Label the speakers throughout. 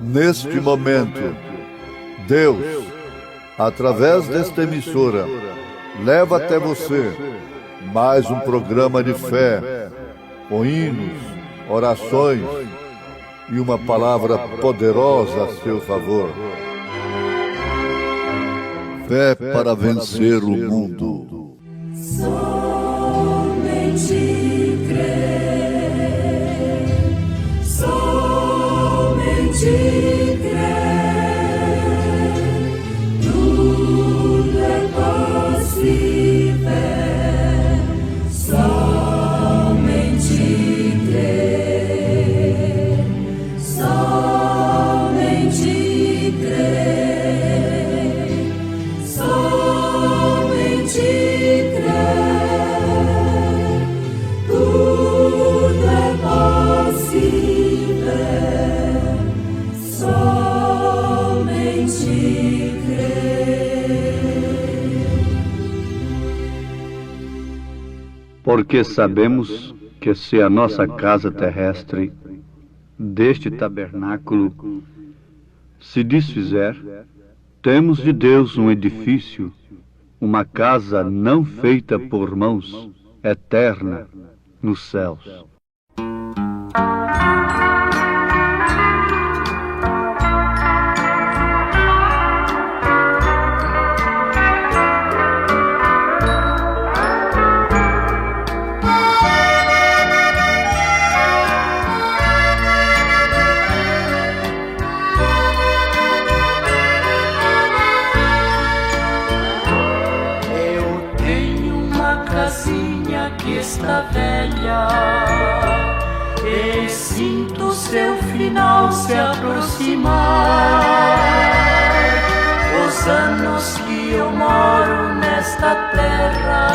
Speaker 1: Neste momento, Deus, através desta emissora, leva até você mais um programa de fé, com hinos, orações e uma palavra poderosa a seu favor. Fé para vencer o mundo.
Speaker 2: Somente crer, somente crer, tudo é possível. Somente crer, somente crer, somente crer, tudo é possível. Somente crer.
Speaker 3: Porque sabemos que se a nossa casa terrestre deste tabernáculo se desfizer, temos de Deus um edifício, uma casa não feita por mãos, eterna nos céus.
Speaker 2: Está velha e sinto seu final se aproximar. Os anos que eu moro nesta terra,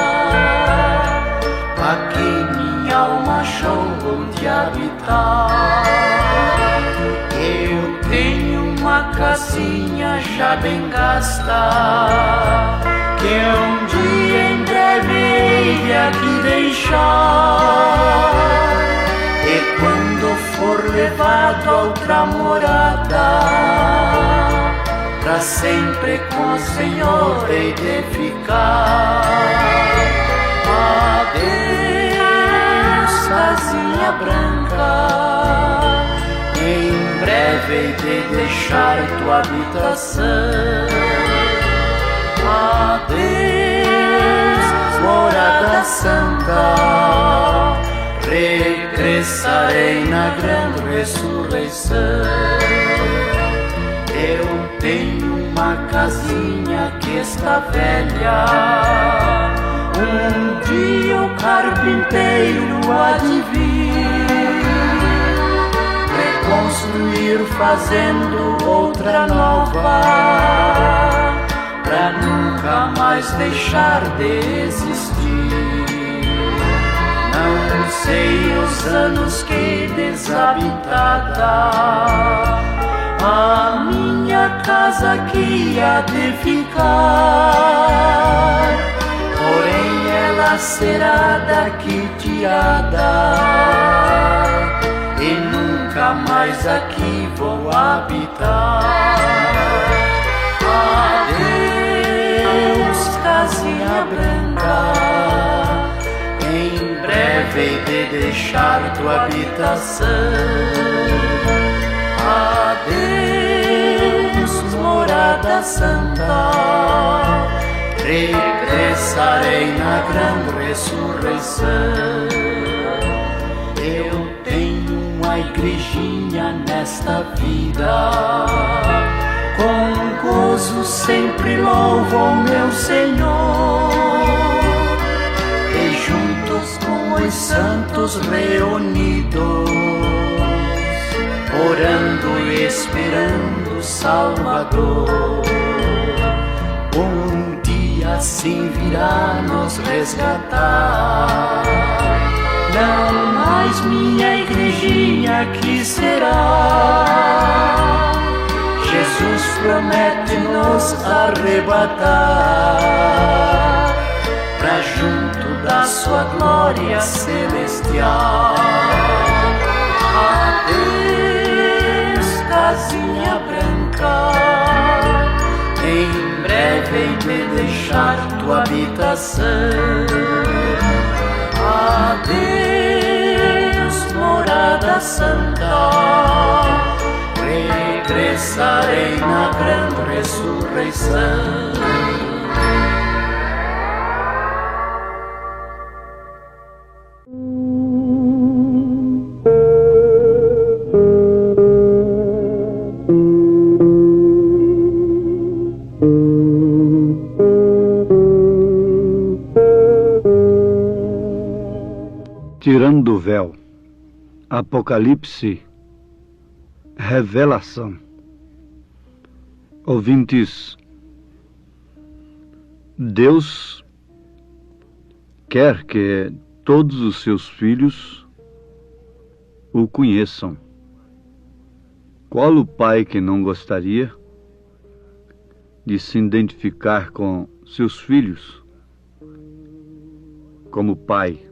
Speaker 2: aqui minha alma achou onde habitar. Eu tenho uma casinha já bem gasta, que um dia em breve hei de aqui deixar. E quando for levado a outra morada, pra sempre com o Senhor hei de ficar. Adeus, casinha branca, em breve hei de deixar tua habitação. Adeus, morada santa, regressarei na grande ressurreição. Eu tenho uma casinha que está velha, um dia o carpinteiro há de vir reconstruir fazendo outra nova, pra nunca mais deixar de existir. Não sei os anos que desabitada a minha casa aqui há de ficar, porém ela será daqui tirada e nunca mais aqui vou habitar. Adeus, casinha branca, em breve hei de deixar tua habitação. Adeus, morada santa, regressarei na grande ressurreição. Eu tenho uma igrejinha nesta vida, com gozo sempre louvo ao meu Senhor, e juntos com os santos reunidos, orando e esperando o Salvador, um dia assim virá nos resgatar. Não mais minha igrejinha aqui será. Jesus promete nos arrebatar pra junto da sua glória celestial. Adeus, casinha branca, em breve hei de deixar tua habitação. Adeus, morada santa, regressarei na grande ressurreição.
Speaker 3: Tirando o véu, Apocalipse, revelação. Ouvintes, Deus quer que todos os seus filhos o conheçam. Qual o pai que não gostaria de se identificar com seus filhos como pai?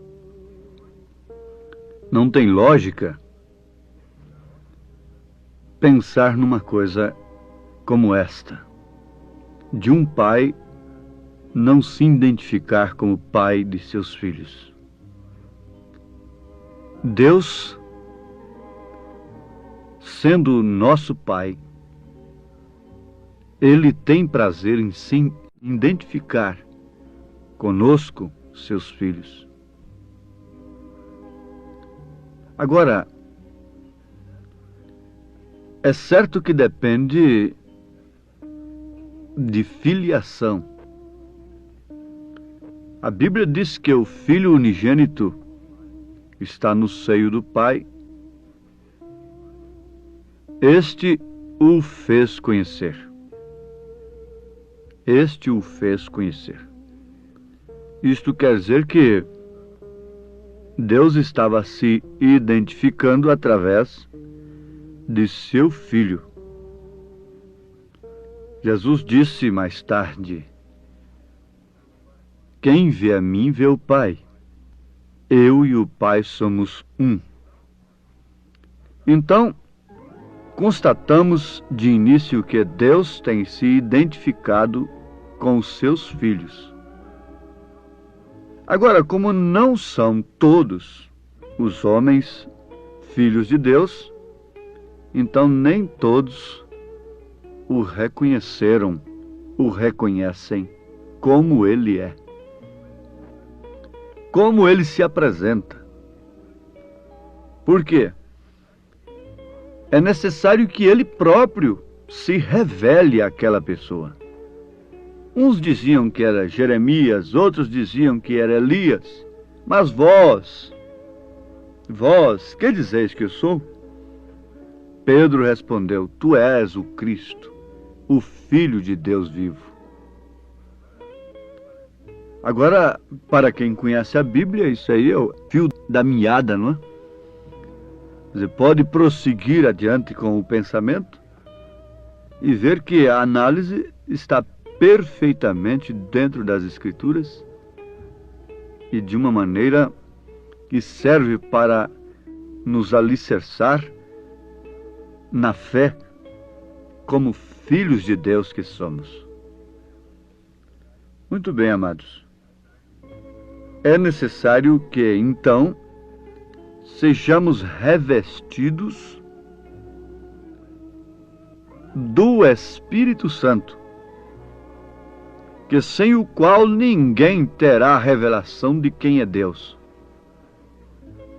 Speaker 3: Não tem lógica pensar numa coisa como esta, de um pai não se identificar como pai de seus filhos. Deus, sendo nosso pai, Ele tem prazer em se identificar conosco, seus filhos. Agora, é certo que depende de filiação. A Bíblia diz que o Filho unigênito está no seio do Pai. Este o fez conhecer. Este o fez conhecer. Isto quer dizer que Deus estava se identificando através de seu Filho. Jesus disse mais tarde: quem vê a mim vê o Pai. Eu e o Pai somos um. Então, constatamos de início que Deus tem se identificado com os seus filhos. Agora, como não são todos os homens filhos de Deus, então nem todos o reconheceram, o reconhecem como ele é, como ele se apresenta. Por quê? É necessário que ele próprio se revele àquela pessoa. Uns diziam que era Jeremias, outros diziam que era Elias. Mas vós, que dizeis que eu sou? Pedro respondeu: tu és o Cristo, o Filho de Deus vivo. Agora, para quem conhece a Bíblia, isso aí é o fio da meada, não é? Você pode prosseguir adiante com o pensamento e ver que a análise está perfeitamente dentro das Escrituras e de uma maneira que serve para nos alicerçar na fé como filhos de Deus que somos. Muito bem, amados. É necessário que, então, sejamos revestidos do Espírito Santo, que sem o qual ninguém terá a revelação de quem é Deus.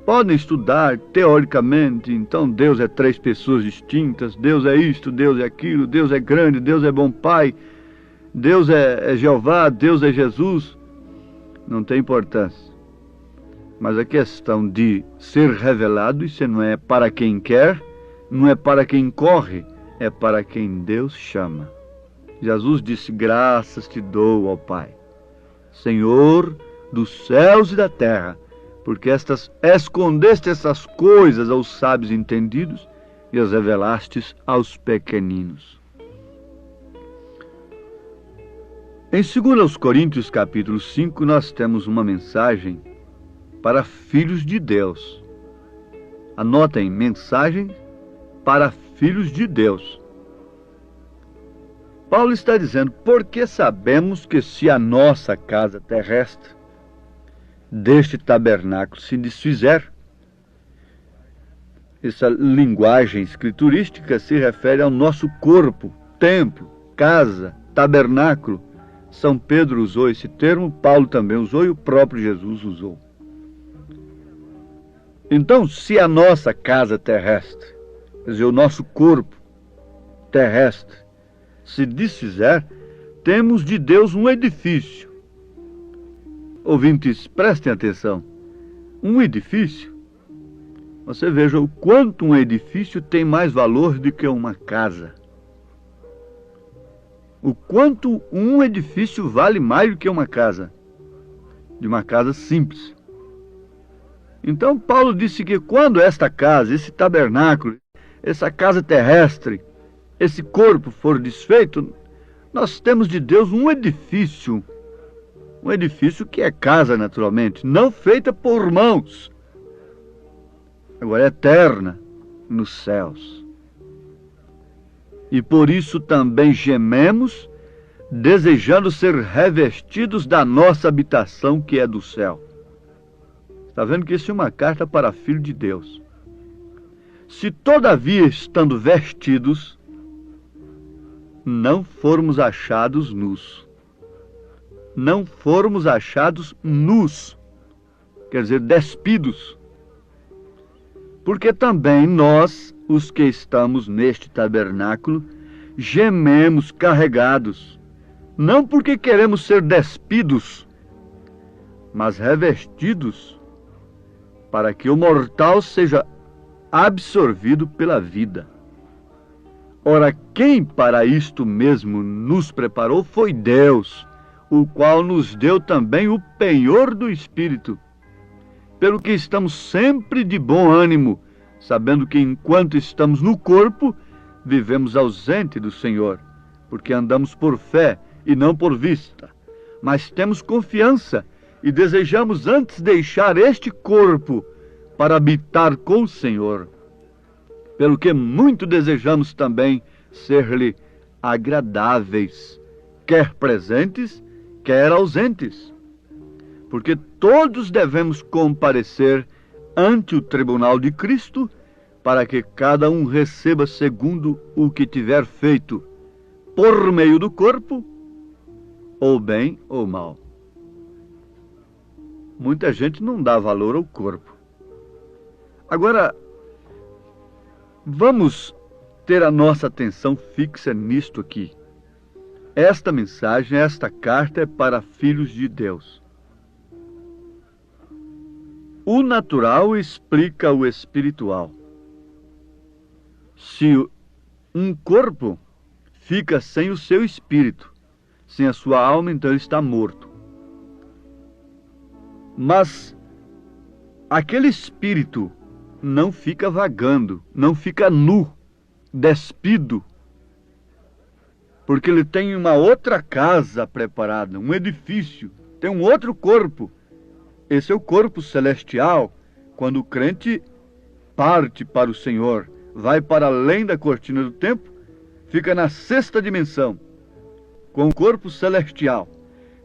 Speaker 3: Podem estudar teoricamente, então Deus é 3 pessoas distintas, Deus é isto, Deus é aquilo, Deus é grande, Deus é bom Pai, Deus é Jeová, Deus é Jesus. Não tem importância. Mas a questão de ser revelado, isso não é para quem quer, não é para quem corre, é para quem Deus chama. Jesus disse: graças te dou, ó Pai, Senhor dos céus e da terra, porque escondeste essas coisas aos sábios entendidos e as revelastes aos pequeninos. Em 2 Coríntios capítulo 5, nós temos uma mensagem para filhos de Deus. Anotem, mensagem para filhos de Deus. Paulo está dizendo, porque sabemos que se a nossa casa terrestre deste tabernáculo se desfizer, essa linguagem escriturística se refere ao nosso corpo, templo, casa, tabernáculo. São Pedro usou esse termo, Paulo também usou e o próprio Jesus usou. Então, se a nossa casa terrestre, quer dizer, o nosso corpo terrestre, se desfizer, temos de Deus um edifício. Ouvintes, prestem atenção. Um edifício, você veja o quanto um edifício tem mais valor do que uma casa. O quanto um edifício vale mais do que uma casa, de uma casa simples. Então Paulo disse que quando esta casa, esse tabernáculo, essa casa terrestre, esse corpo for desfeito, nós temos de Deus um edifício que é casa naturalmente, não feita por mãos, agora é eterna nos céus. E por isso também gememos, desejando ser revestidos da nossa habitação que é do céu. Está vendo que isso é uma carta para filho de Deus. Se todavia estando vestidos, não formos achados nus. Não formos achados nus, quer dizer, despidos. Porque também nós, os que estamos neste tabernáculo, gememos carregados, não porque queremos ser despidos, mas revestidos, para que o mortal seja absorvido pela vida. Ora, quem para isto mesmo nos preparou foi Deus, o qual nos deu também o penhor do Espírito, pelo que estamos sempre de bom ânimo, sabendo que enquanto estamos no corpo, vivemos ausente do Senhor, porque andamos por fé e não por vista. Mas temos confiança e desejamos antes deixar este corpo para habitar com o Senhor, pelo que muito desejamos também ser-lhe agradáveis, quer presentes, quer ausentes, porque todos devemos comparecer ante o tribunal de Cristo, para que cada um receba segundo o que tiver feito, por meio do corpo, ou bem ou mal. Muita gente não dá valor ao corpo. Agora, vamos ter a nossa atenção fixa nisto aqui. Esta mensagem, esta carta é para filhos de Deus. O natural explica o espiritual. Se um corpo fica sem o seu espírito, sem a sua alma, então ele está morto. Mas aquele espírito não fica vagando, não fica nu, despido, porque ele tem uma outra casa preparada, um edifício, tem um outro corpo. Esse é o corpo celestial, quando o crente parte para o Senhor, vai para além da cortina do tempo, fica na sexta dimensão, com o corpo celestial.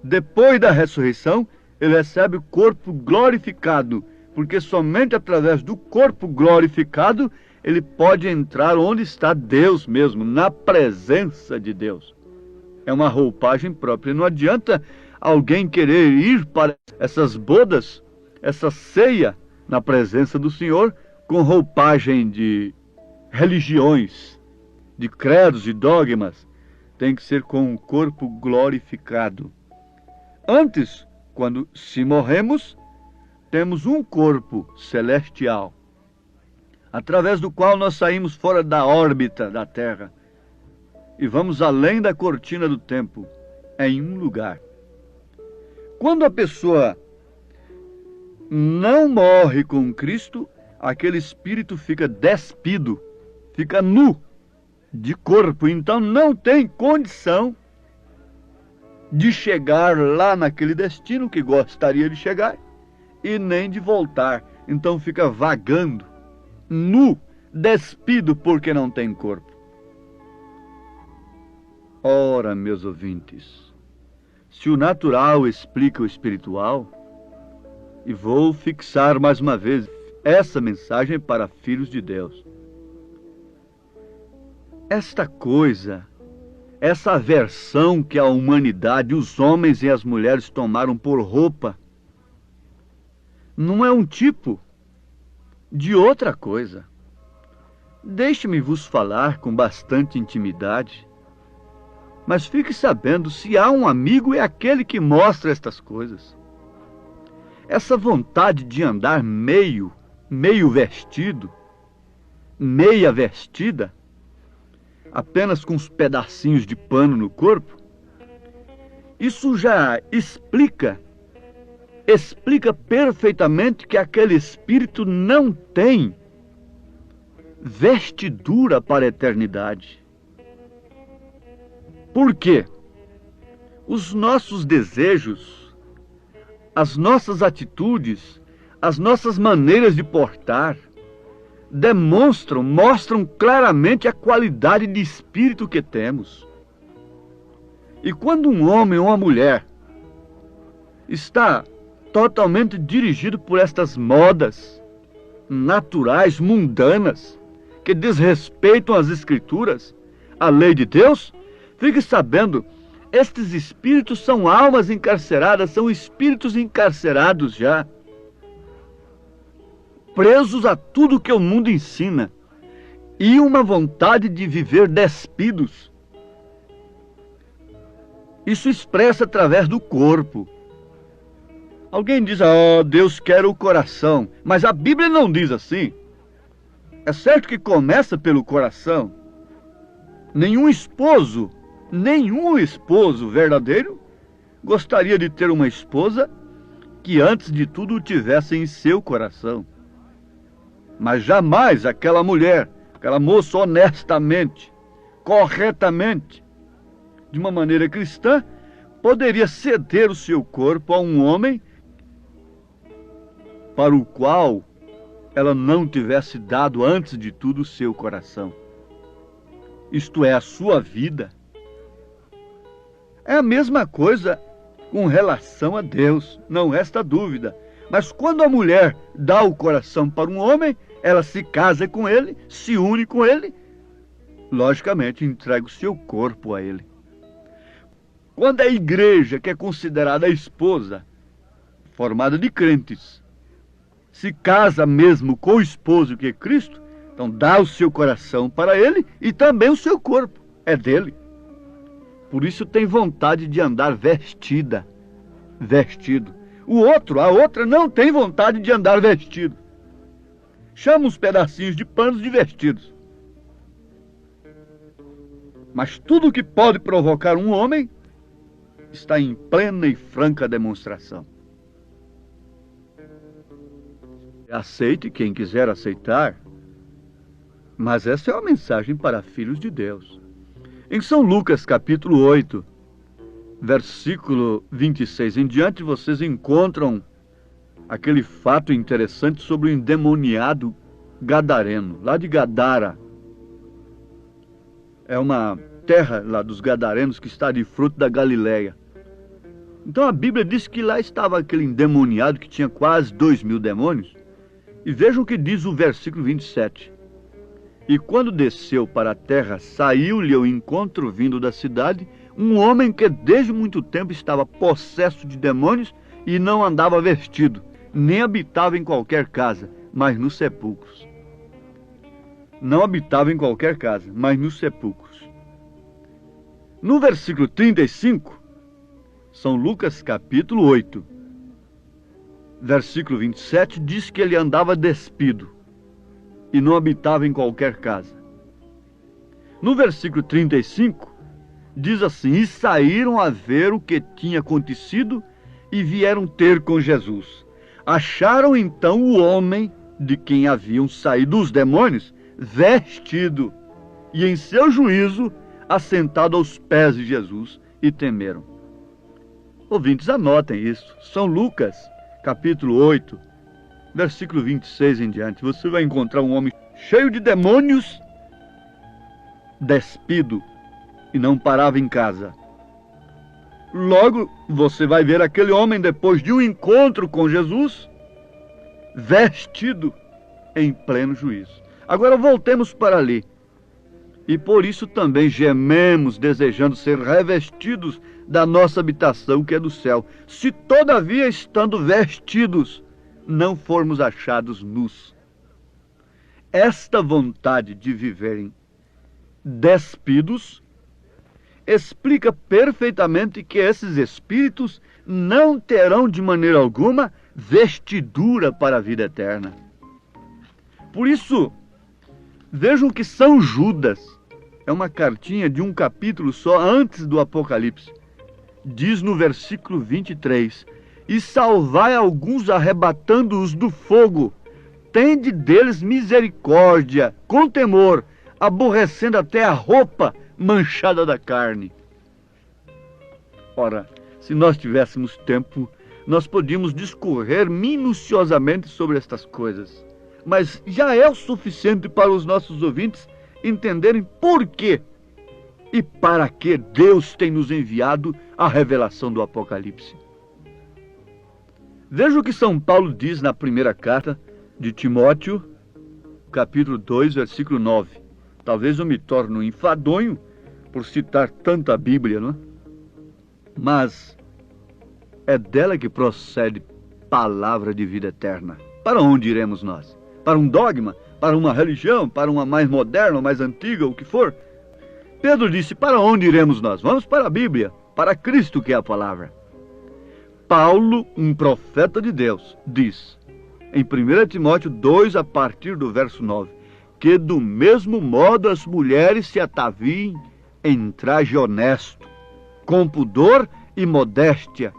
Speaker 3: Depois da ressurreição, ele recebe o corpo glorificado, porque somente através do corpo glorificado ele pode entrar onde está Deus mesmo, na presença de Deus. É uma roupagem própria. Não adianta alguém querer ir para essas bodas, essa ceia na presença do Senhor, com roupagem de religiões, de credos e dogmas. Tem que ser com o corpo glorificado. Antes, quando se morremos, temos um corpo celestial, através do qual nós saímos fora da órbita da Terra e vamos além da cortina do tempo, em um lugar. Quando a pessoa não morre com Cristo, aquele espírito fica despido, fica nu de corpo, então não tem condição de chegar lá naquele destino que gostaria de chegar e nem de voltar. Então fica vagando, nu, despido, porque não tem corpo. Ora, meus ouvintes, se o natural explica o espiritual, e vou fixar mais uma vez essa mensagem para filhos de Deus. Esta coisa, essa aversão que a humanidade, os homens e as mulheres tomaram por roupa, não é um tipo de outra coisa. Deixe-me vos falar com bastante intimidade, mas fique sabendo, se há um amigo, é aquele que mostra estas coisas. Essa vontade de andar meio vestido, meia vestida, apenas com uns pedacinhos de pano no corpo, isso já explica perfeitamente que aquele espírito não tem vestidura para a eternidade. Por quê? Os nossos desejos, as nossas atitudes, as nossas maneiras de portar, mostram claramente a qualidade de espírito que temos. E quando um homem ou uma mulher está totalmente dirigido por estas modas naturais, mundanas, que desrespeitam as Escrituras, a lei de Deus, fique sabendo, estes espíritos são almas encarceradas, são espíritos encarcerados já, presos a tudo que o mundo ensina, e uma vontade de viver despidos. Isso expressa através do corpo. Alguém diz, Deus quer o coração, mas a Bíblia não diz assim. É certo que começa pelo coração. Nenhum esposo verdadeiro gostaria de ter uma esposa que antes de tudo o tivesse em seu coração. Mas jamais aquela mulher, aquela moça honestamente, corretamente, de uma maneira cristã, poderia ceder o seu corpo a um homem para o qual ela não tivesse dado antes de tudo o seu coração. Isto é, a sua vida. É a mesma coisa com relação a Deus, não resta dúvida. Mas quando a mulher dá o coração para um homem, ela se casa com ele, se une com ele, logicamente entrega o seu corpo a ele. Quando a igreja, que é considerada a esposa, formada de crentes, se casa mesmo com o esposo que é Cristo, então dá o seu coração para ele e também o seu corpo é dele. Por isso tem vontade de andar vestido. A outra não tem vontade de andar vestido. Chama uns pedacinhos de panos de vestidos. Mas tudo que pode provocar um homem está em plena e franca demonstração. Aceite quem quiser aceitar, mas essa é uma mensagem para filhos de Deus. Em São Lucas, capítulo 8, versículo 26 em diante, vocês encontram aquele fato interessante sobre o endemoniado gadareno, lá de Gadara. É uma terra lá dos gadarenos que está de fruto da Galileia. Então a Bíblia diz que lá estava aquele endemoniado que tinha quase 2.000 demônios. E vejam o que diz o versículo 27. E quando desceu para a terra, saiu-lhe ao encontro vindo da cidade um homem que desde muito tempo estava possesso de demônios e não andava vestido, nem habitava em qualquer casa, mas nos sepulcros. Não habitava em qualquer casa, mas nos sepulcros. No versículo 35, São Lucas capítulo 8, versículo 27, diz que ele andava despido e não habitava em qualquer casa. No versículo 35, diz assim: e saíram a ver o que tinha acontecido e vieram ter com Jesus. Acharam então o homem de quem haviam saído os demônios, vestido, e em seu juízo, assentado aos pés de Jesus, e temeram. Ouvintes, anotem isso. São Lucas, capítulo 8, versículo 26 em diante. Você vai encontrar um homem cheio de demônios, despido, e não parava em casa. Logo, você vai ver aquele homem, depois de um encontro com Jesus, vestido em pleno juízo. Agora voltemos para ali. E por isso também gememos, desejando ser revestidos da nossa habitação que é do céu, se todavia, estando vestidos, não formos achados nus. Esta vontade de viverem despidos explica perfeitamente que esses espíritos não terão de maneira alguma vestidura para a vida eterna. Por isso, vejam que São Judas, é uma cartinha de um capítulo só antes do Apocalipse, diz no versículo 23, e salvai alguns arrebatando-os do fogo, tende deles misericórdia, com temor, aborrecendo até a roupa manchada da carne. Ora, se nós tivéssemos tempo, nós podíamos discorrer minuciosamente sobre estas coisas, mas já é o suficiente para os nossos ouvintes entenderem por quê e para que Deus tem nos enviado a revelação do Apocalipse. Veja o que São Paulo diz na primeira carta de Timóteo, capítulo 2, versículo 9. Talvez eu me torne um enfadonho por citar tanta Bíblia, não é? Mas é dela que procede palavra de vida eterna. Para onde iremos nós? Para um dogma? Para uma religião? Para uma mais moderna ou mais antiga, o que for? Pedro disse, para onde iremos nós? Vamos para a Bíblia, para Cristo que é a palavra. Paulo, um profeta de Deus, diz, em 1 Timóteo 2, a partir do verso 9, que do mesmo modo as mulheres se ataviem em traje honesto, com pudor e modéstia,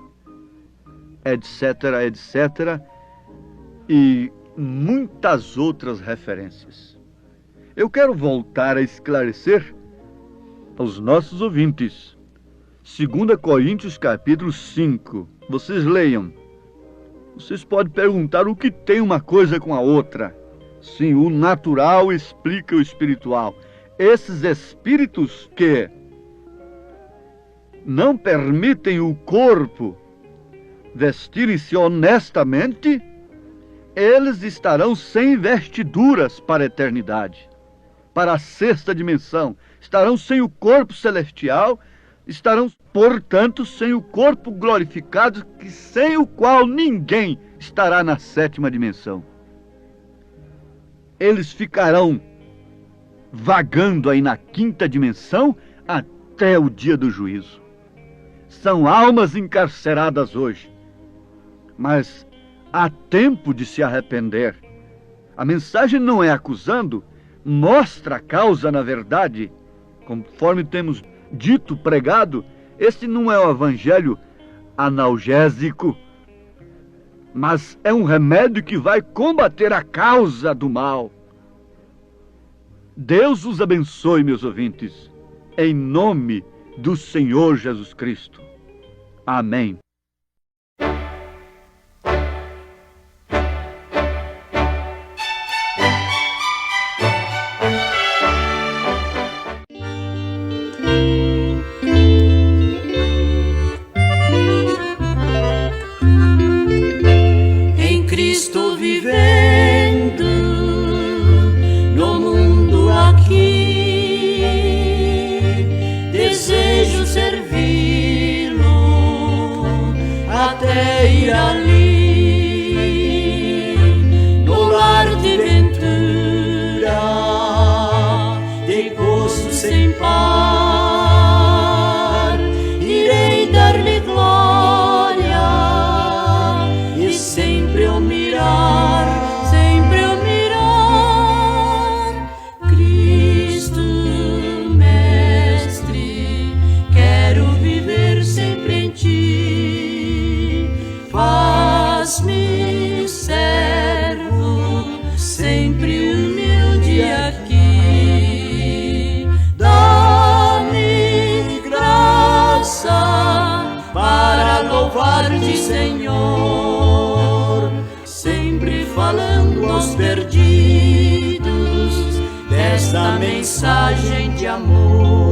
Speaker 3: etc., etc., e muitas outras referências. Eu quero voltar a esclarecer aos nossos ouvintes. 2 Coríntios capítulo 5. Vocês leiam. Vocês podem perguntar o que tem uma coisa com a outra. Sim, o natural explica o espiritual. Esses espíritos que não permitem o corpo vestirem-se honestamente, eles estarão sem vestiduras para a eternidade, para a sexta dimensão. Estarão sem o corpo celestial, estarão, portanto, sem o corpo glorificado, sem o qual ninguém estará na sétima dimensão. Eles ficarão vagando aí na quinta dimensão até o dia do juízo. São almas encarceradas hoje, mas há tempo de se arrepender. A mensagem não é acusando, mostra a causa na verdade. Conforme temos dito, pregado, este não é o evangelho analgésico, mas é um remédio que vai combater a causa do mal. Deus os abençoe, meus ouvintes, em nome do Senhor Jesus Cristo. Amém.
Speaker 2: Em Cristo vivendo no mundo aqui, desejo servi-lo até ir ali, no lar de ventura, de gosto sem par, irei dar-lhe glória e sempre eu mirar, Cristo Mestre, quero viver sempre em ti, faz-me servo, sempre humilde aqui. Dá-me graça para louvar-te, Senhor, sempre falando aos perdidos desta mensagem de amor.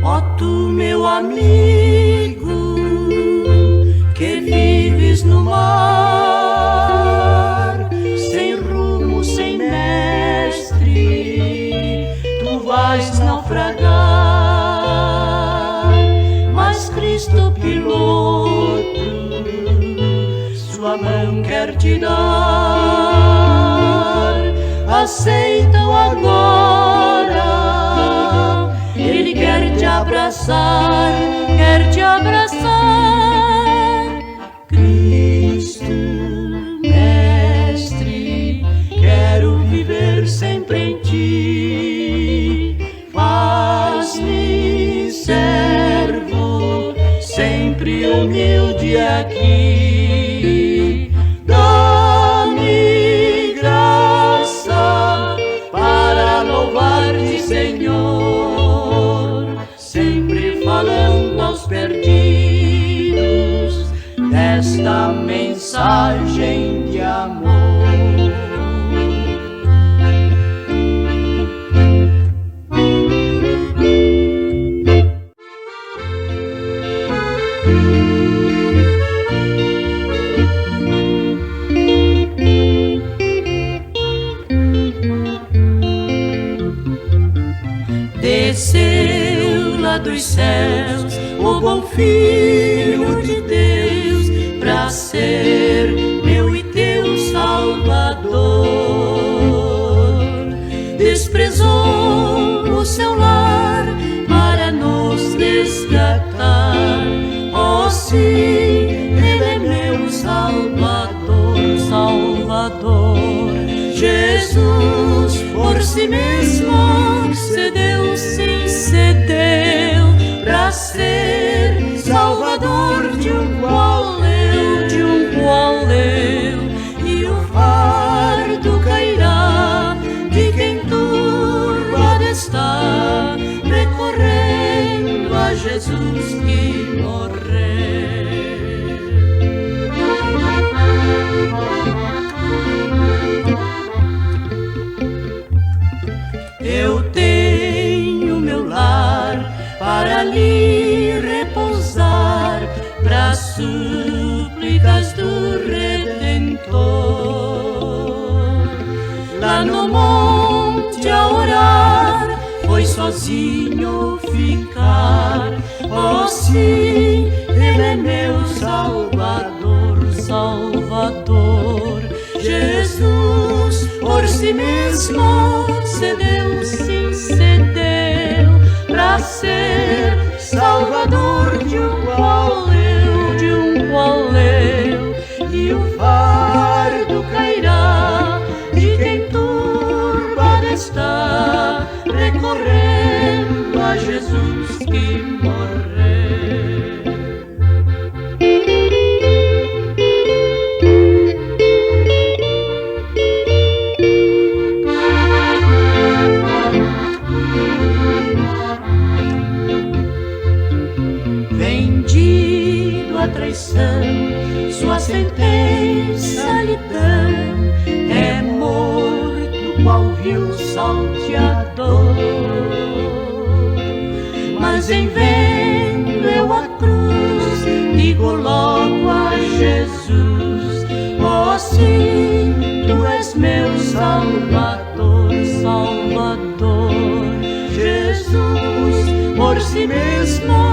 Speaker 2: Ó tu, meu amigo, que vives no mar, sem rumo, sem mestre, tu vais naufragar, mas Cristo piloto sua mão quer te dar. Aceita-o agora, Ele quer te abraçar, quer te abraçar. Cristo, Mestre, quero viver sempre em ti. Faz-me servo, sempre humilde aqui. Dá-me graça para louvar-te, Senhor, sempre falando aos perdidos desta mensagem de amor. Desceu lá dos céus o bom Filho de Deus pra ser meu e teu Salvador. Desprezou o seu lar para nos resgatar. Oh sim, Ele é meu Salvador, Salvador. Jesus por si mesmo cedeu, sim, cedeu pra ser Salvador de um qual eu, de um qual eu. E o fardo cairá de quem turbado está, recorrendo a Jesus que morreu. Eu tenho meu lar para ali repousar, pras súplicas do Redentor. Lá no monte a orar, foi sozinho ficar. Oh sim, Ele é meu Salvador, Salvador. Jesus por si mesmo cedeu, sim, cedeu pra ser Salvador de um qual eu, de um qual eu. E o fardo cairá de quem turbado está, recorrendo a Jesus que morreu. Vendido à traição, sua sentença lhe dão, é morto qual vil salteador. Mas em vendo eu a cruz, digo logo a Jesus: oh sim, tu és meu Salvador, Salvador. Jesus por si mesmo